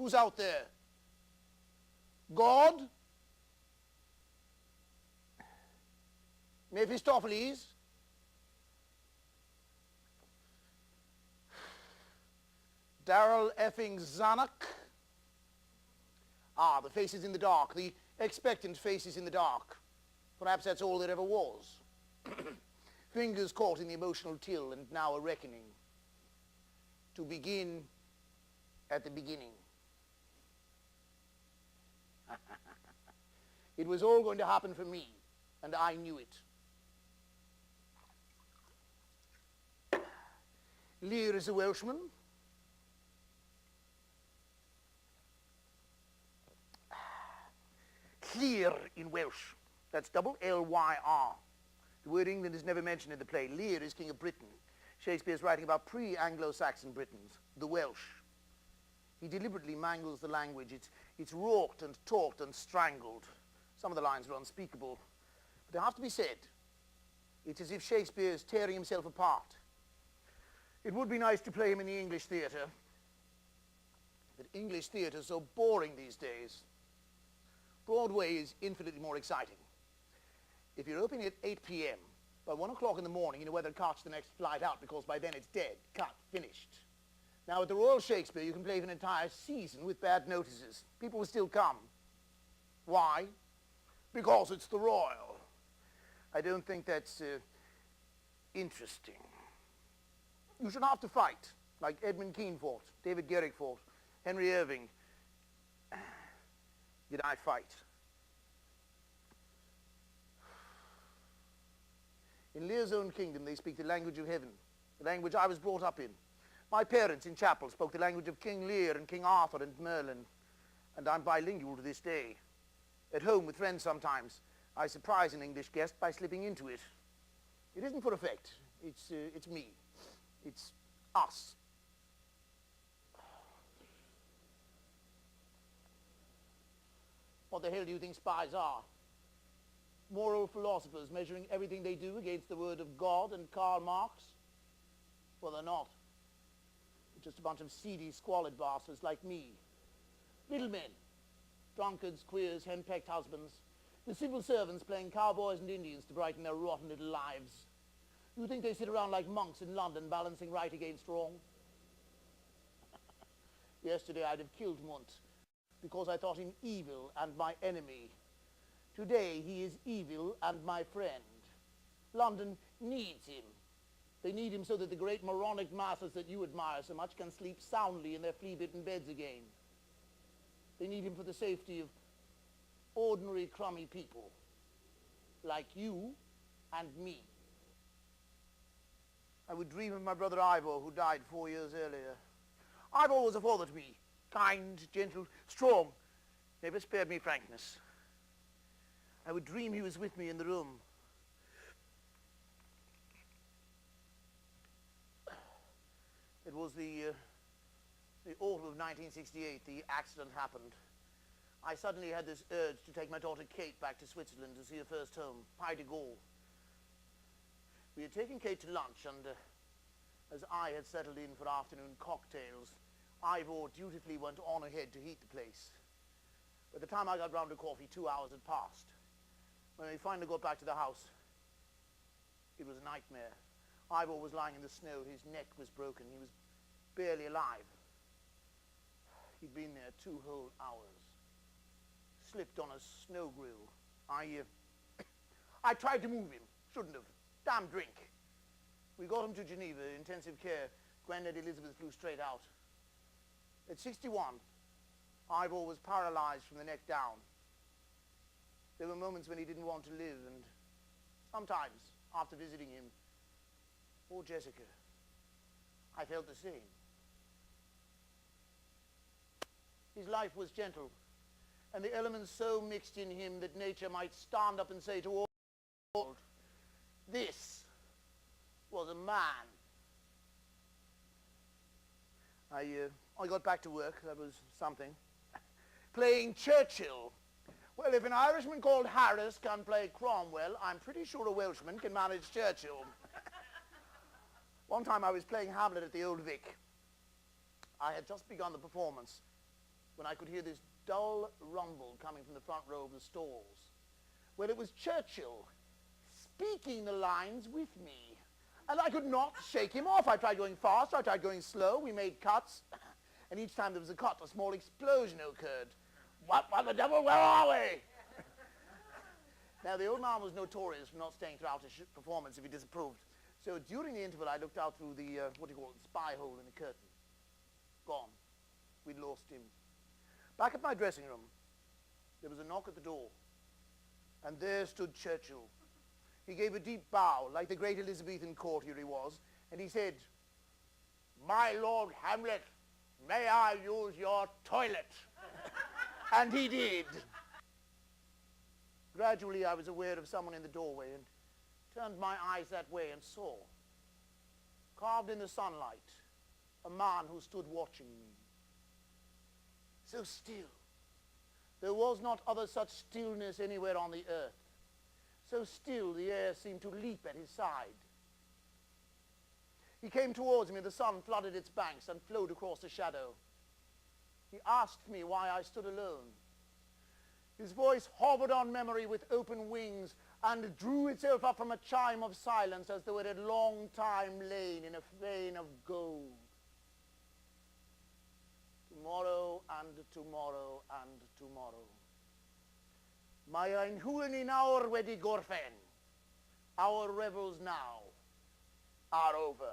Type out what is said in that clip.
Who's out there? God? Mephistopheles? Darrell effing Zanuck? Ah, the faces in the dark, the expectant faces in the dark. Perhaps that's all there ever was. Fingers caught in the emotional till, and now a reckoning. To begin at the beginning. It was all going to happen for me, and I knew it. Lear is a Welshman. Clear in Welsh. That's double L-Y-R. The word England is never mentioned in the play. Lear is King of Britain. Shakespeare's writing about pre-Anglo-Saxon Britons, the Welsh. He deliberately mangles the language. It's wrought and talked and strangled. Some of the lines are unspeakable, but they have to be said. It's as if Shakespeare is tearing himself apart. It would be nice to play him in the English theatre, but English theatre is so boring these days. Broadway is infinitely more exciting. If you're opening at 8 p.m., by 1 o'clock in the morning, you know whether to catch the next flight out, because by then it's dead, cut, finished. Now, at the Royal Shakespeare, you can play for an entire season with bad notices. People will still come. Why? Because it's the Royal. I don't think that's interesting. You should have to fight, like Edmund Kean fought, David Garrick fought, Henry Irving. Did I fight? In Lear's own kingdom, they speak the language of heaven, the language I was brought up in. My parents in chapel spoke the language of King Lear and King Arthur and Merlin, and I'm bilingual to this day. At home with friends sometimes, I surprise an English guest by slipping into it. It isn't for effect. It's me. It's us. What the hell do you think spies are? Moral philosophers measuring everything they do against the word of God and Karl Marx? Well, they're not. They're just a bunch of seedy, squalid bastards like me. Little men. Drunkards, queers, henpecked husbands. The civil servants playing cowboys and Indians to brighten their rotten little lives. You think they sit around like monks in London balancing right against wrong? Yesterday I'd have killed Munt because I thought him evil and my enemy. Today he is evil and my friend. London needs him. They need him so that the great moronic masses that you admire so much can sleep soundly in their flea-bitten beds again. They need him for the safety of ordinary crummy people like you and me. I would dream of my brother Ivor, who died 4 years earlier. Ivor was a father to me, kind, gentle, strong, never spared me frankness. I would dream he was with me in the room. It was the autumn of 1968, the accident happened. I suddenly had this urge to take my daughter Kate back to Switzerland to see her first home, Pays de Galles. We had taken Kate to lunch, and as I had settled in for afternoon cocktails, Ivor dutifully went on ahead to heat the place. By the time I got round to coffee, 2 hours had passed. When we finally got back to the house, it was a nightmare. Ivor was lying in the snow. His neck was broken. He was barely alive. He'd been there 2 whole hours. Slipped on a snow grill. I tried to move him. Shouldn't have. Damn drink. We got him to Geneva, intensive care. Granddad Elizabeth flew straight out. At 61, Ivor was paralyzed from the neck down. There were moments when he didn't want to live, and sometimes, after visiting him, poor Jessica, I felt the same. His life was gentle, and the elements so mixed in him that nature might stand up and say to all the world, this was a man. I got back to work. That was something. Playing Churchill. Well, if an Irishman called Harris can play Cromwell, I'm pretty sure a Welshman can manage Churchill. One time I was playing Hamlet at the Old Vic. I had just begun the performance. when I could hear this dull rumble coming from the front row of the stalls. Well, it was Churchill speaking the lines with me, and I could not shake him off. I tried going fast, I tried going slow, we made cuts, and each time there was a cut, a small explosion occurred. What the devil, where are we? Now, the old man was notorious for not staying throughout his performance if he disapproved. So during the interval, I looked out through the, spy hole in the curtain. Gone. We'd lost him. Back at my dressing room, there was a knock at the door. And there stood Churchill. He gave a deep bow, like the great Elizabethan courtier he was, and he said, "My Lord Hamlet, may I use your toilet?" And he did. Gradually, I was aware of someone in the doorway and turned my eyes that way and saw, carved in the sunlight, a man who stood watching me. So still. There was not other such stillness anywhere on the earth. So still the air seemed to leap at his side. He came towards me, and the sun flooded its banks and flowed across the shadow. He asked me why I stood alone. His voice hovered on memory with open wings and drew itself up from a chime of silence as though it had long time lain in a vein of gold. Tomorrow and tomorrow and tomorrow. My ein hulen in our wedi gorffen. Our revels now are over.